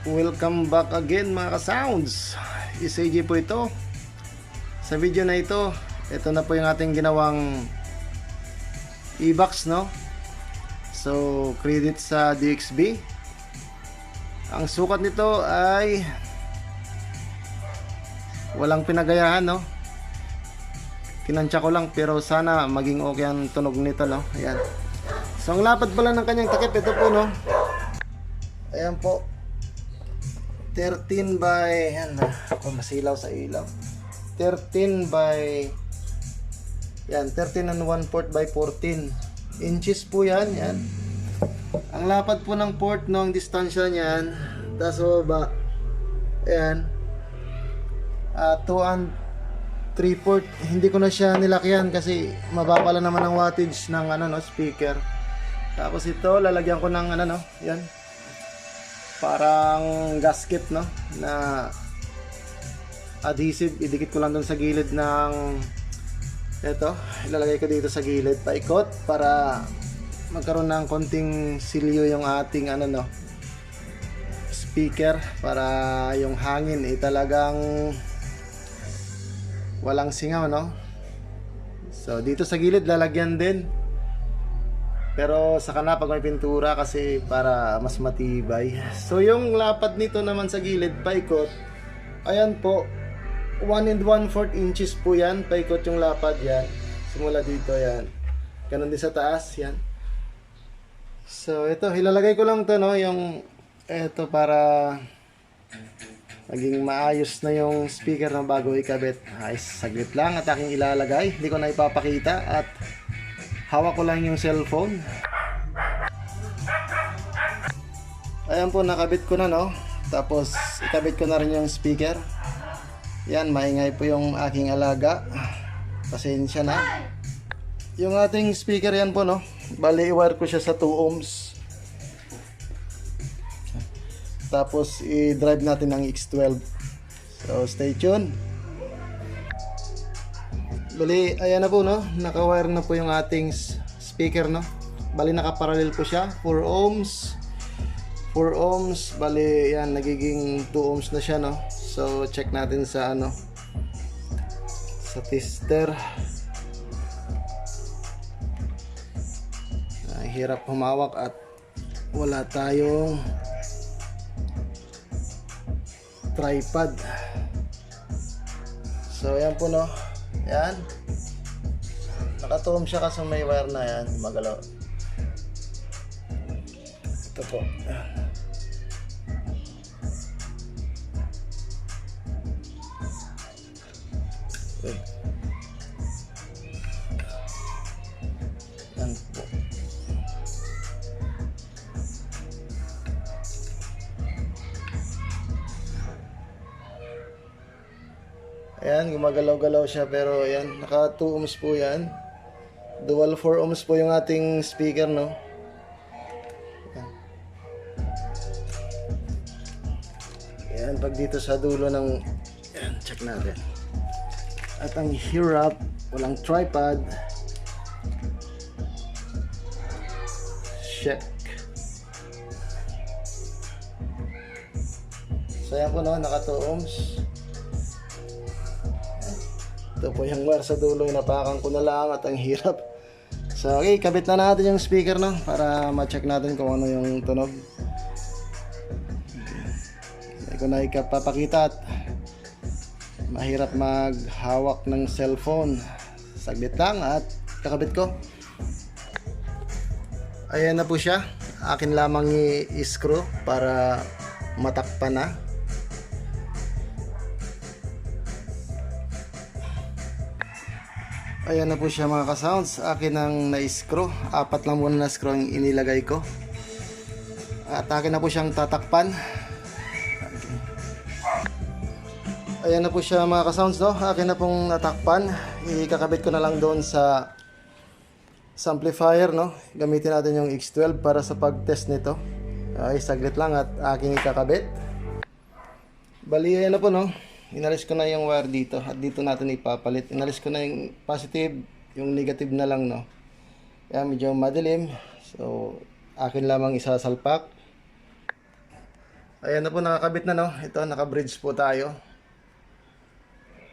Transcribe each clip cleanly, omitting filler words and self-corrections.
Welcome back again mga ka-sounds. AJ po ito. Sa video na ito na po yung ating ginawang e-box, no? So, credit sa DXB. Ang sukat nito ay walang pinagayahan, no? Tinansya ko lang pero sana maging okay ang tunog nito, no? Ayan. So, ang lapad pala ng kanyang takip, ito po, no? Ayan po. 13 by, yan, ako masilaw sa ilaw. 13 by, yan, 13 and 1/4 by 14 inches po yan, yan. Ang lapad po ng port, no, ang distansya niyan, tas baba, ayan, 2 and 3/4. Hindi ko na siya nilakyan kasi mababa lang naman ang wattage ng ano, no, speaker. Tapos ito, lalagyan ko ng ano, no, yan, parang gasket, no, na adhesive. Idikit ko lang doon sa gilid ng ito, ilalagay ko dito sa gilid paikot para magkaroon ng konting silyo yung ating ano, no, speaker, para yung hangin talagang walang singaw, no. So dito sa gilid lalagyan din, pero saka na pag may pintura kasi para mas matibay. So yung lapad nito naman sa gilid paikot, ayan po, 1 and 1/4 inches po yan, paikot yung lapad yan, simula dito yan, ganun din sa taas yan. So ito, ilalagay ko lang to, no, yung ito para maging maayos na yung speaker ng bago ikabit. Ay, saglit lang at aking ilalagay, hindi ko na ipapakita at hawak ko lang yung cellphone. Ayan po, nakabit ko na, no. Tapos ikabit ko na rin yung speaker. Yan, maingay po yung aking alaga, pasensya na. Yung ating speaker yan po, no, bali i-wire ko siya sa 2 ohms. Tapos i-drive natin ang X12. So stay tuned. Bali, ayan na po, no, naka-wire na po yung ating speaker, no. Bali naka-parallel po siya, 4 ohms. 4 ohms, bali yan, nagiging 2 ohms na siya, no. So check natin sa ano, sa tester. Hirap humawak at wala tayong tripod. So ayan po, no, yan, nakatuom siya kasi may wire na yan, magalaw. Ito po, yan po. Ayan, gumagalaw-galaw siya, pero ayan, naka 2 ohms po yan. Dual 4 ohms po yung ating speaker, no. Ayan. Ayan, pag dito sa dulo ng, ayan, check natin. At ang hirap, walang tripod. Check. So ayan po, no, naka 2 ohms. Ito po yung wire sa dulo, inapakan ko na lang at ang hirap. So okay, kabit na natin yung speaker, no, para ma-check natin kung ano yung tunog. Hindi ko na ikapapakita at mahirap maghawak ng cellphone. Saglit lang at kakabit ko. Ayan na po siya. Akin lamang i-screw para matakpan na. Ayan na po siya mga ka-sounds. Akin ang na-screw. 4 lang muna na screw ang inilagay ko. At akin na po siyang tatakpan. Ayan na po siya mga ka-sounds, no. Akin na pong natakpan. Ikakabit ko na lang doon sa amplifier, no. Gamitin natin yung X12 para sa pag-test nito. Ay, saglit lang at aking ikakabit. Bali, ayan na po, no. Inalis ko na yung wire dito at dito natin ipapalit. Inalis ko na yung positive, yung negative na lang, no. Kaya medyo madilim. So, akin lamang isasalpak. Ayan na po, nakakabit na, no? Ito, naka-bridge po tayo.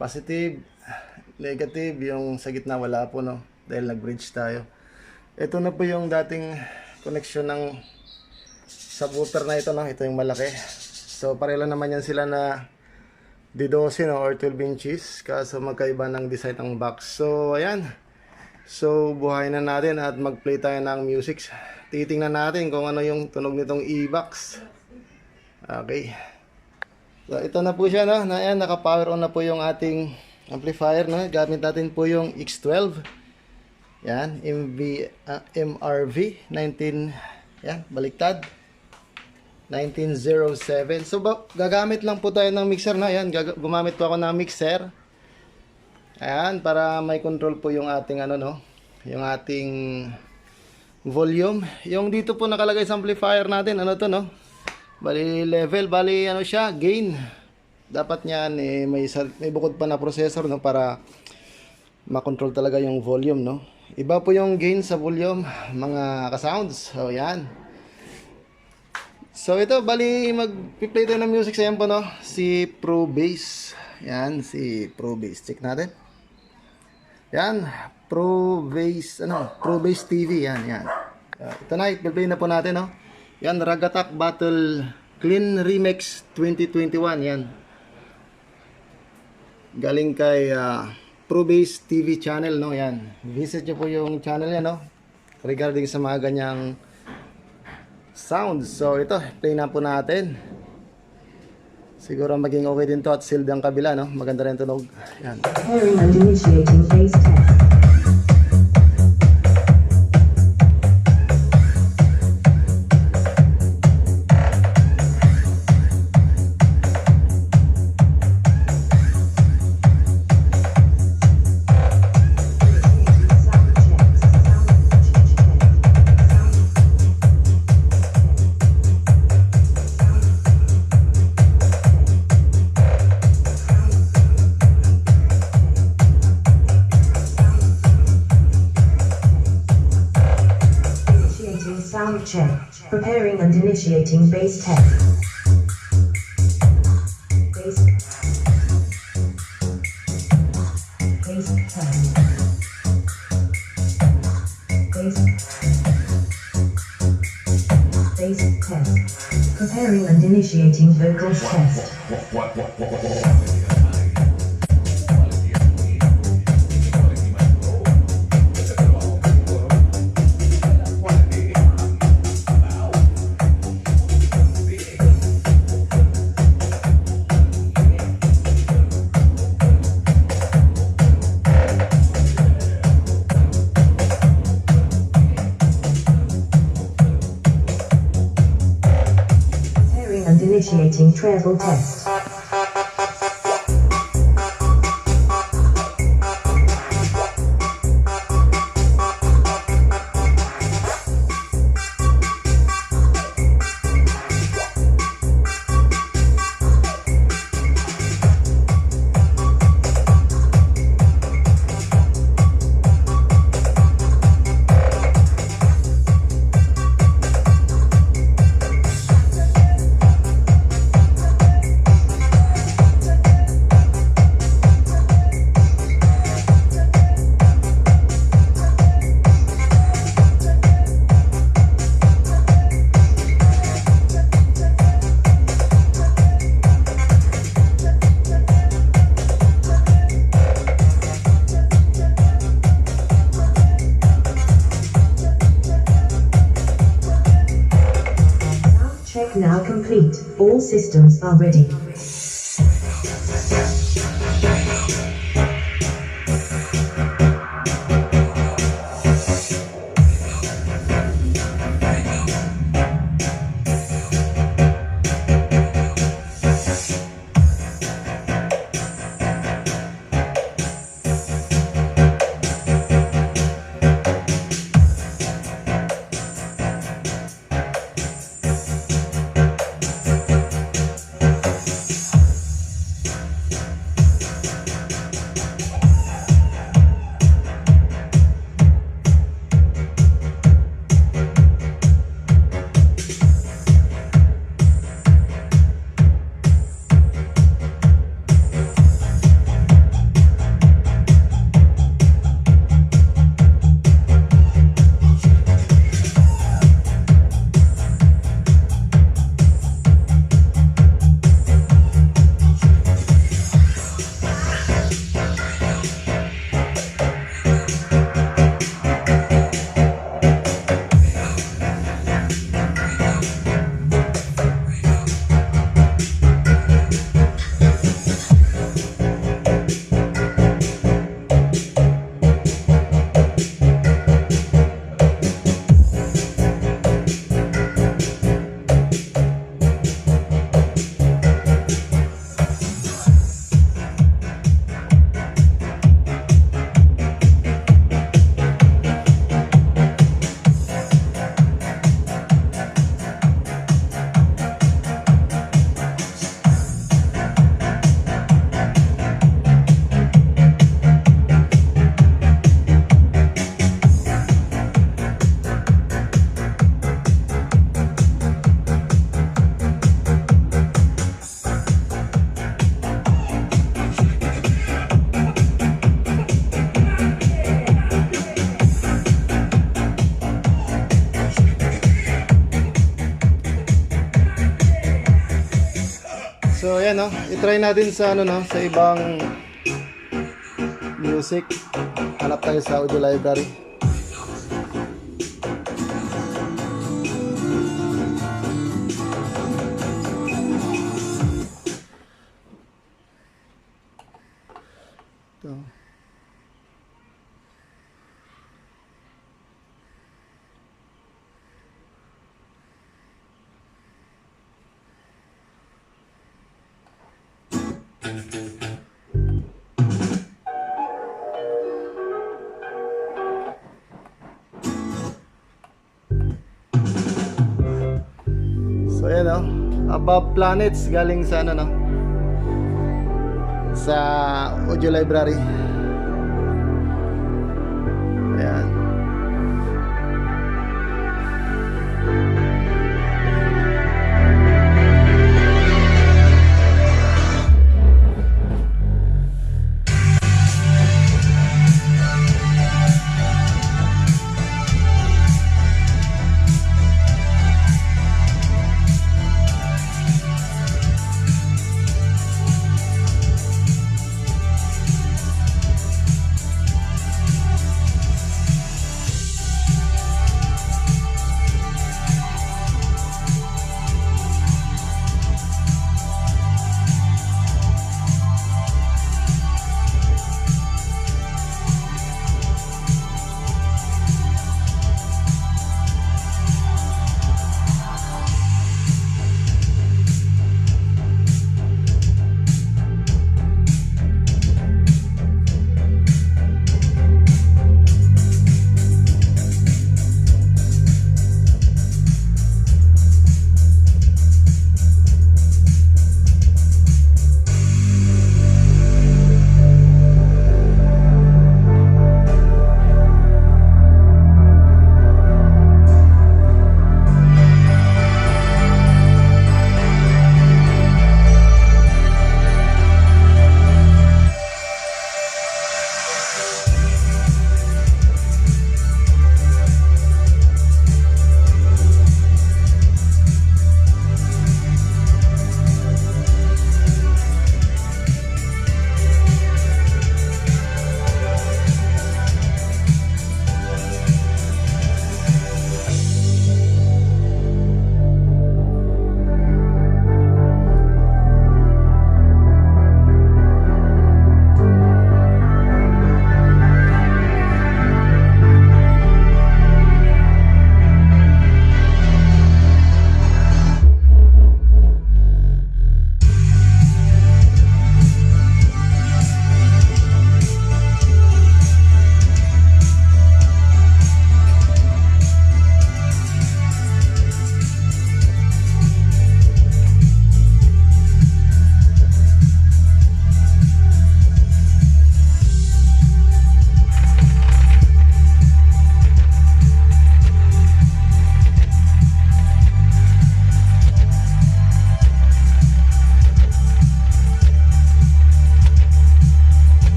Positive, negative, yung sa gitna wala po, no? Dahil nag-bridge tayo. Ito na po yung dating connection ng subwoofer na ito, no? Ito yung malaki. So, pareho naman yan sila na D12, no? Or 12 inches. Kaso magkaiba ng design ng box. So, ayan. So, buhayin na natin at mag-play tayo ng music. Titingnan natin kung ano yung tunog nitong e-box. Okay. So, ito na po siya, no? Ayan, naka-power on na po yung ating amplifier, no? Gamit natin po yung X12. Yan, MRV 19, yan, baliktad 1907. So gagamit lang po tayo ng mixer na yan. Gumamit po ako ng mixer. Ayan, para may control po yung ating ano, no, yung ating volume. Yung dito po nakalagay sa amplifier natin, ano to, no, bali level, bali ano siya, gain. Dapat niyan eh, may bukod pa na processor, no, para makontrol talaga yung volume, no. Iba po yung gain sa volume, mga ka-sounds. So, yan. So, ito, bali, mag-play tayo ng music sa yan po, no? Si Pro Bass. Yan, si Pro Bass. Check natin. Yan, Pro Bass, ano? Pro Bass TV, yan, yan. Ito na, i-play na po natin, no? Yan, Rag Attack Battle Clean Remix 2021, yan. Galing kay Pro Bass TV channel, no, yan. Visit nyo po yung channel yan, no, regarding sa mga ganyang sounds. So, ito, play na po natin. Siguro maging okay din to at sealed ang kabila, no. Maganda rin tunog. Yan. Preparing and initiating phase test. Sound check. Preparing and initiating bass test. Bass test. Bass test. Preparing and initiating vocals test. Initiating treble test. Check now complete. All systems are ready. So ayan no, i-try natin sa ano no, sa ibang music. Hanap tayo sa audio library. Ito. So ayan o, Above Planets galing sa ano no, sa audio library. Ayan.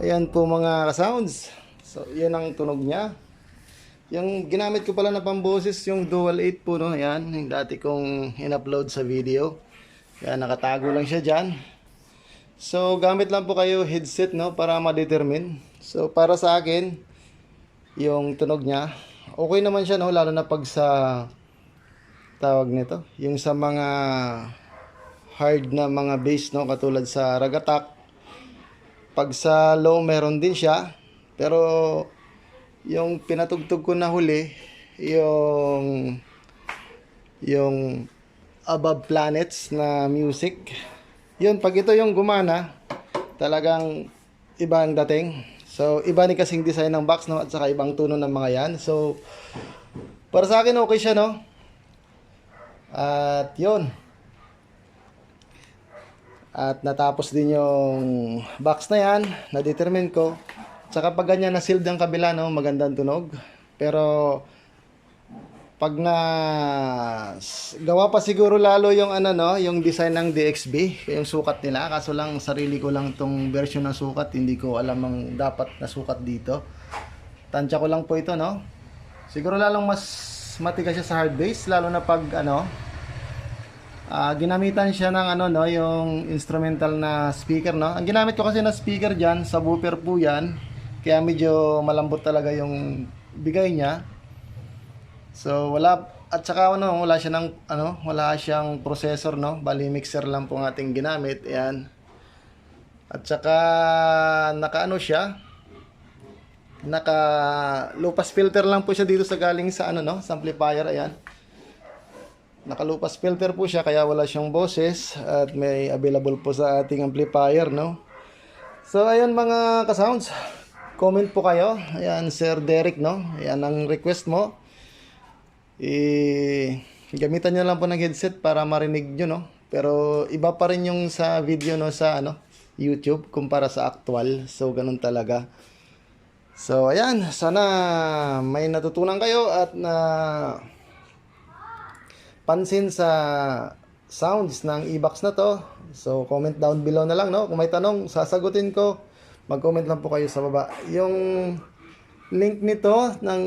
Ayan po mga ka-sounds. So, yan ang tunog niya. Yung ginamit ko pala na pamboses, yung Dual 8 po, no? Ayan, yung dati kong in-upload sa video. Ayan, nakatago lang siya dyan. So, gamit lang po kayo headset, no? Para ma-determine. So, para sa akin, yung tunog niya, okay naman siya, no? Lalo na pag sa tawag nito, yung sa mga hard na mga bass, no? Katulad sa Ragatak. Pag sa low, meron din siya. Pero, yung pinatugtog ko na huli, yung Above Planets na music. Yun, pag ito yung gumana, talagang iba ang dating. So, iba ni kasing design ng box, no? At saka ibang tuno ng mga yan. So, para sa akin, okay siya, no? At yun. At natapos din yung box na yan, na-determine ko. Tsaka pag ganyan na sealed ang kabila, no, magandang tunog. Pero pag na gawa pa siguro lalo yung ano no, yung design ng DXB, yung sukat nila. Kaso lang sarili ko lang tong version ng sukat, hindi ko alam ang dapat na sukat dito. Tansya ko lang po ito, no. Siguro lalong mas matigas siya sa hard base, lalo na pag ano, ginamitan siya ng ano no, yung instrumental na speaker, no. Ang ginamit ko kasi na speaker diyan, subwoofer po 'yan. Kaya medyo malambot talaga yung bigay niya. So wala, at saka ano, wala siya ng ano, wala siyang processor, no. Bali mixer lang po ang ating ginamit. Ayan. At saka naka ano siya, naka low pass filter lang po siya dito sa galing sa ano no, sa amplifier. Ayan. Naka low pass filter po siya kaya wala siyang boses at may available po sa ating amplifier, no. So ayan mga ka-sounds, comment po kayo. Ayan, Sir Derek, no. Ayan ang request mo. Gamitan nyo lang po ng headset para marinig nyo, no. Pero iba pa rin yung sa video, no, sa ano, YouTube kumpara sa actual. So ganun talaga. So ayan, sana may natutunan kayo at na pansin sa sounds ng e-box na to. So comment down below na lang, no. Kung may tanong, sasagutin ko. Mag-comment lang po kayo sa baba. Yung link nito ng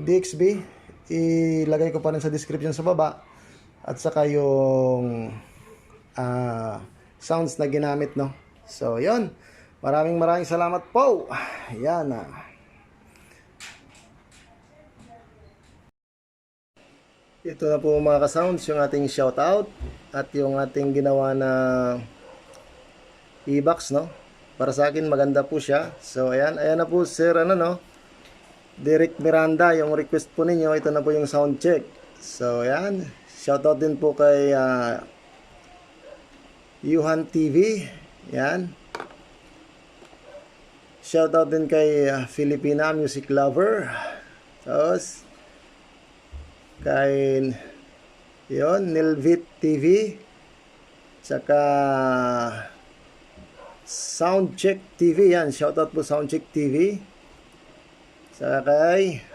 DXB, ilagay ko pa rin sa description sa baba. At saka yung sounds na ginamit, no. So yun, maraming salamat po. Yan Ito na po mga ka-sounds, yung ating shoutout at yung ating ginawa na e-box, no. Para sa akin maganda po siya. So ayan na po sir, ano no, Derek Miranda, yung request po ninyo. Ito na po yung sound check. So ayan, shoutout din po kay Yuhan TV. Yan. Shoutout din kay Filipina Music Lover. Tapos kay yon Nilvit TV, saka Soundcheck TV. Yan, shoutout po Soundcheck TV. Saka kay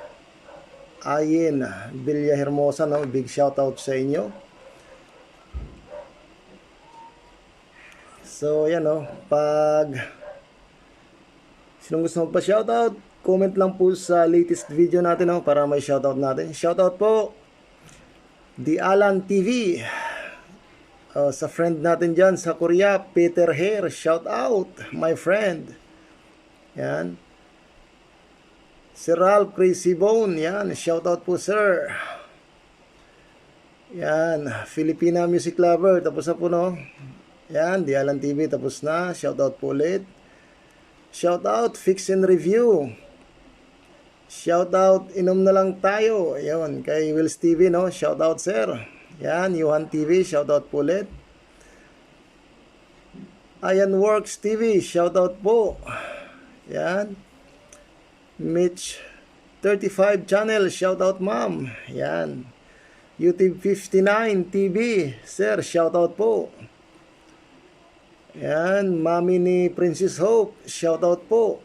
Ayin Villahermosa, no, big shoutout sa inyo. So yan, no, pag sinong gusto magpa-shoutout, comment lang po sa latest video natin, no, para may shoutout natin. Shoutout po The Alan TV. Sa friend natin dyan sa Korea, Peter Hair. Shoutout, my friend. Yan. Sir Ralph Crazy Bone. Yan. Shoutout po, sir. Yan. Filipina Music Lover. Tapos na po, no. Yan. The Alan TV. Tapos na. Shoutout po ulit. Shoutout, Fix and Review. Shoutout, Inom na lang tayo. Ayun, kay Wills TV, no? Shoutout, sir. Yan, Yuhan TV. Shoutout po ulit. Ayan Works TV. Shoutout po. Yan. Mitch 35 channel. Shoutout, ma'am. Yan. YouTube 59 TV. Sir, shoutout po. Yan, mami ni Princess Hope. Shoutout po.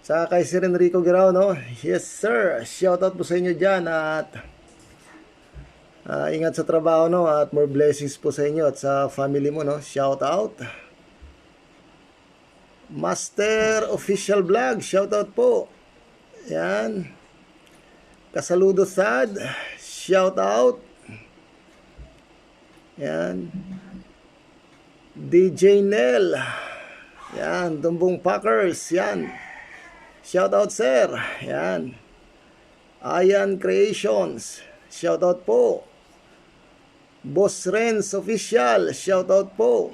Sa kay Sir Enrico Guerrero, no? Yes, sir. Shoutout po sa inyo dyan. At ingat sa trabaho, no? At more blessings po sa inyo at sa family mo, no? Shoutout. Master Official Vlog. Shoutout po. Yan. Kasaludo Sad. Shoutout. Yan. DJ Nel. Yan. Dumbong Packers. Yan. Shoutout, sir. Yan. Ayan Creations. Shoutout po. Boss Renz Official. Shoutout po.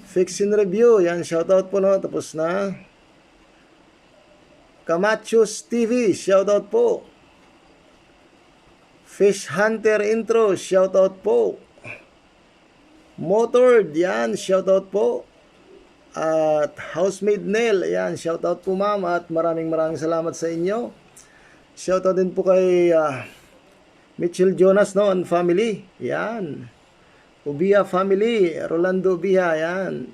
Fix and Review. Yan. Shoutout po, no. Tapos na. Kamachos TV. Shoutout po. Fish Hunter Intro. Shoutout po. Motored. Yan. Shoutout po. At Housemaid Nell, ayan, shoutout po ma'am at maraming salamat sa inyo. Shoutout din po kay Mitchell Jonas, no, and family. Yan. Ubia family, Rolando Ubia, yan.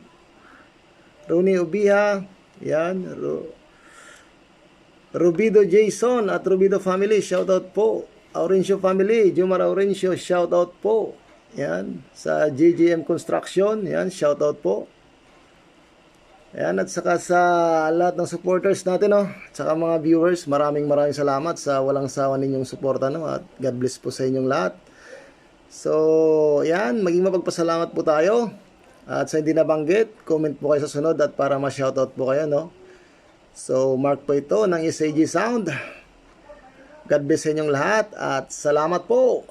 Rooney Ubia, yan. Rubido Jason at Rubido family, shoutout po. Aurencio family, Jumar Aurencio, shoutout po. Yan, sa JGM Construction, yan, shoutout po. Yan, at saka sa lahat ng supporters natin, no? At saka mga viewers, maraming salamat sa walang sawa ninyong suporta, no? At God bless po sa inyong lahat. So, yan, maging mapagpasalamat po tayo. At sa hindi nabanggit, comment po kayo sa sunod at para ma-shoutout po kayo, no? So, mark po ito ng SAG Sound. God bless sa inyong lahat at salamat po.